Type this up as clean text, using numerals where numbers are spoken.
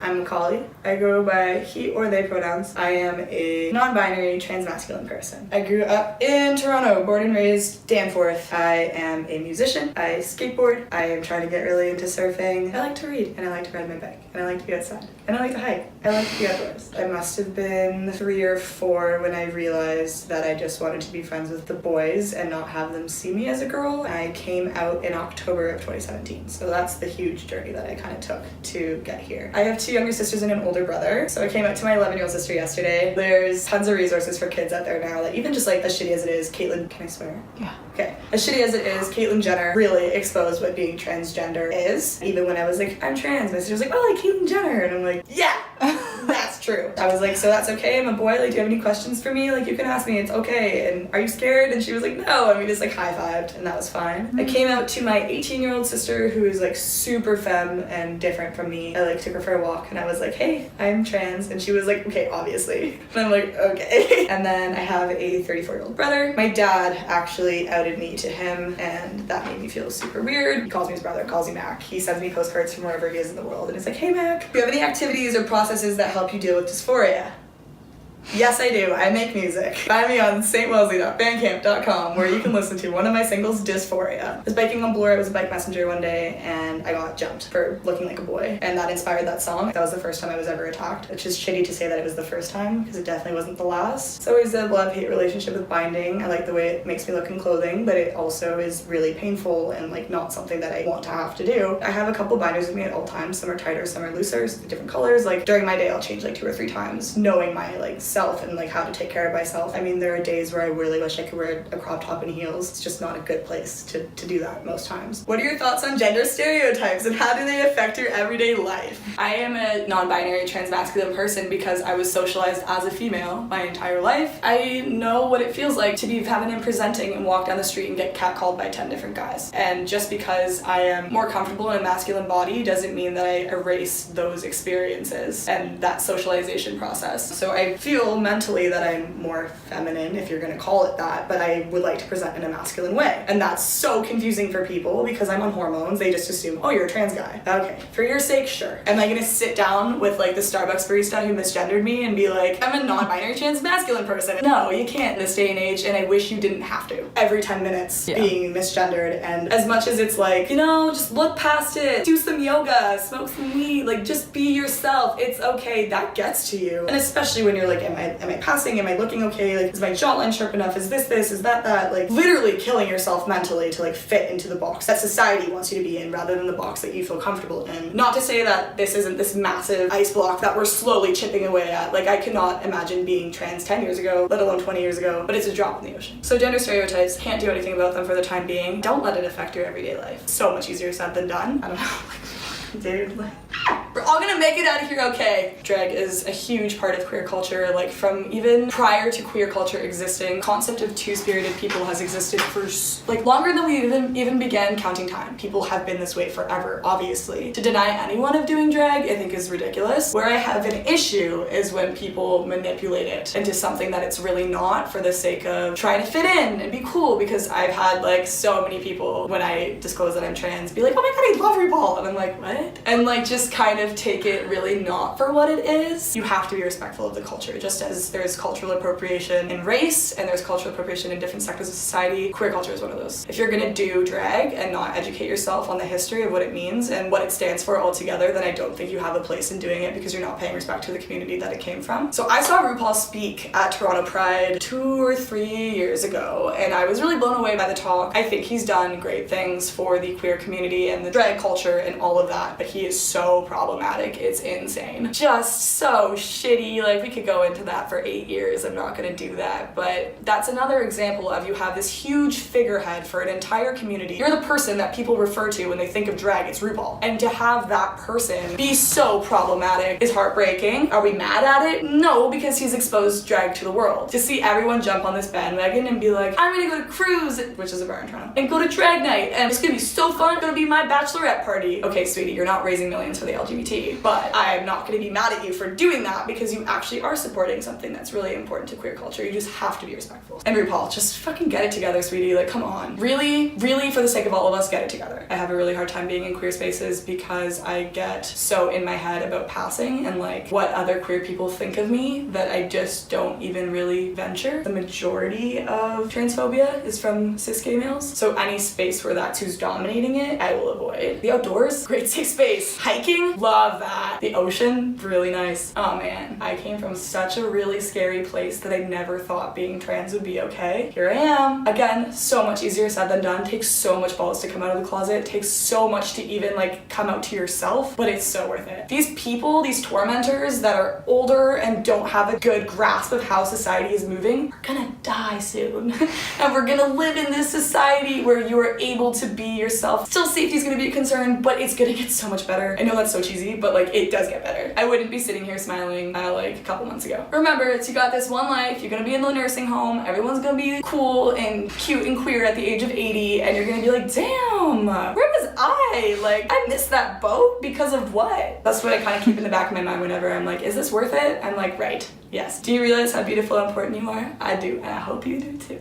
I'm Macauley. I go by he or they pronouns. I am a non-binary transmasculine person. I grew up in Toronto, born and raised Danforth. I am a musician. I skateboard. I am trying to get really into surfing. I like to read and I like to ride my bike and I like to be outside and I like to hike. I like to be outdoors. I must have been 3 or 4 when I realized that I just wanted to be friends with the boys and not have them see me as a girl. I came out in October of 2017, so that's the huge journey that I kind of took to get here. I have 2 younger sisters and an older brother, so I came out to my 11-year-old sister yesterday. There's tons of resources for kids out there now, like even just like as shitty as it is, Caitlyn, can I swear? Yeah. Okay. As shitty as it is, Caitlyn Jenner really exposed what being transgender is. Even when I was like, I'm trans, my sister was like, oh, like Caitlyn Jenner, and I'm like, yeah, that's true. I was like, so that's okay, I'm a boy, like do you have any questions for me? Like you can ask me, it's okay, and are you scared? And she was like, no, and we just like high-fived, and that was fine. I came out to my 18-year-old sister who is like super femme and different from me. I like took her for a walk, and I was like, hey, I'm trans, and she was like, okay, obviously. And I'm like, okay. And then I have a 34-year-old brother. My dad actually outed me to him, and that made me feel super weird. He calls me his brother, calls me Mac. He sends me postcards from wherever he is in the world, and it's like, hey Mac, do you have any activities or processes that help you deal with dysphoria? Yes, I do. I make music. Find me on stwellesley.bandcamp.com where you can listen to one of my singles, Dysphoria. I was biking on Bloor, I was a bike messenger one day, and I got jumped for looking like a boy, and that inspired that song. That was the first time I was ever attacked, which is shitty to say that it was the first time, because it definitely wasn't the last. It's always a love-hate relationship with binding. I like the way it makes me look in clothing, but it also is really painful and like not something that I want to have to do. I have a couple binders with me at all times. Some are tighter, some are looser, different colors. Like during my day, I'll change like 2 or 3 times, knowing my like self and like how to take care of myself. I mean, there are days where I really wish I could wear a crop top and heels. It's just not a good place to do that most times. What are your thoughts on gender stereotypes and how do they affect your everyday life? I am a non-binary transmasculine person because I was socialized as a female my entire life. I know what it feels like to be feminine presenting and walk down the street and get catcalled by 10 different guys. And just because I am more comfortable in a masculine body doesn't mean that I erase those experiences and that socialization process. So I feel mentally that I'm more feminine, if you're gonna call it that, but I would like to present in a masculine way. And that's so confusing for people because I'm on hormones. They just assume, oh, you're a trans guy. Okay, for your sake, sure. Am I gonna sit down with like the Starbucks barista who misgendered me and be like, I'm a non-binary trans masculine person? No, you can't in this day and age, and I wish you didn't have to. Every 10 minutes being misgendered, and as much as it's like, you know, just look past it, do some yoga, smoke some weed, like just be yourself. It's okay, that gets to you. And especially when you're like, am I passing? Am I looking okay? Like, is my jawline sharp enough? Is this, is that? Like, literally killing yourself mentally to like fit into the box that society wants you to be in rather than the box that you feel comfortable in. Not to say that this isn't this massive ice block that we're slowly chipping away at. Like, I could not imagine being trans 10 years ago, let alone 20 years ago, but it's a drop in the ocean. So gender stereotypes, can't do anything about them for the time being. Don't let it affect your everyday life. So much easier said than done. I don't know, dude, like, we're all gonna make it out of here okay. Drag is a huge part of queer culture, like from even prior to queer culture existing. Concept of two-spirited people has existed for like longer than we even began counting time. People have been this way forever, obviously. To deny anyone of doing drag, I think is ridiculous. Where I have an issue is when people manipulate it into something that it's really not for the sake of trying to fit in and be cool, because I've had like so many people when I disclose that I'm trans be like, oh my god, I love RuPaul, and I'm like, what? And like just kind of take it really not for what it is. You have to be respectful of the culture, just as there's cultural appropriation in race and there's cultural appropriation in different sectors of society. Queer culture is one of those. If you're gonna do drag and not educate yourself on the history of what it means and what it stands for altogether, then I don't think you have a place in doing it because you're not paying respect to the community that it came from. So I saw RuPaul speak at Toronto Pride 2 or 3 years ago, and I was really blown away by the talk. I think he's done great things for the queer community and the drag culture and all of that, but he is so problematic. It's insane. Just so shitty. Like, we could go into that for 8 years. I'm not gonna do that, but that's another example of you have this huge figurehead for an entire community. You're the person that people refer to when they think of drag. It's RuPaul. And to have that person be so problematic is heartbreaking. Are we mad at it? No, because he's exposed drag to the world. To see everyone jump on this bandwagon and be like, I'm gonna go to Cruise, which is a bar in Toronto, and go to drag night, and it's gonna be so fun. It's gonna be my bachelorette party. Okay, sweetie, you're not raising millions for the LGBT LGBT, but I'm not going to be mad at you for doing that because you actually are supporting something that's really important to queer culture. You just have to be respectful. And RuPaul, just fucking get it together, sweetie. Like, come on. Really, really, for the sake of all of us, get it together. I have a really hard time being in queer spaces because I get so in my head about passing and like what other queer people think of me that I just don't even really venture. The majority of transphobia is from cis gay males, so any space where that's who's dominating it, I will avoid. The outdoors, great safe space. Hiking, love that. The ocean, really nice. Oh man, I came from such a really scary place that I never thought being trans would be okay. Here I am. Again, so much easier said than done. Takes so much balls to come out of the closet. Takes so much to even like come out to yourself, but it's so worth it. These people, these tormentors that are older and don't have a good grasp of how society is moving, are gonna die soon. And we're gonna live in this society where you are able to be yourself. Still, safety is gonna be a concern, but it's gonna get so much better. I know that's so cheesy, but like it does get better. I wouldn't be sitting here smiling like a couple months ago. Remember, it's you got this one life. You're gonna be in the nursing home. Everyone's gonna be cool and cute and queer at the age of 80, and you're gonna be like, damn, where was I? Like, I missed that boat because of what? That's what I kind of keep in the back of my mind whenever I'm like, is this worth it? I'm like, right, yes. Do you realize how beautiful and important you are? I do, and I hope you do too.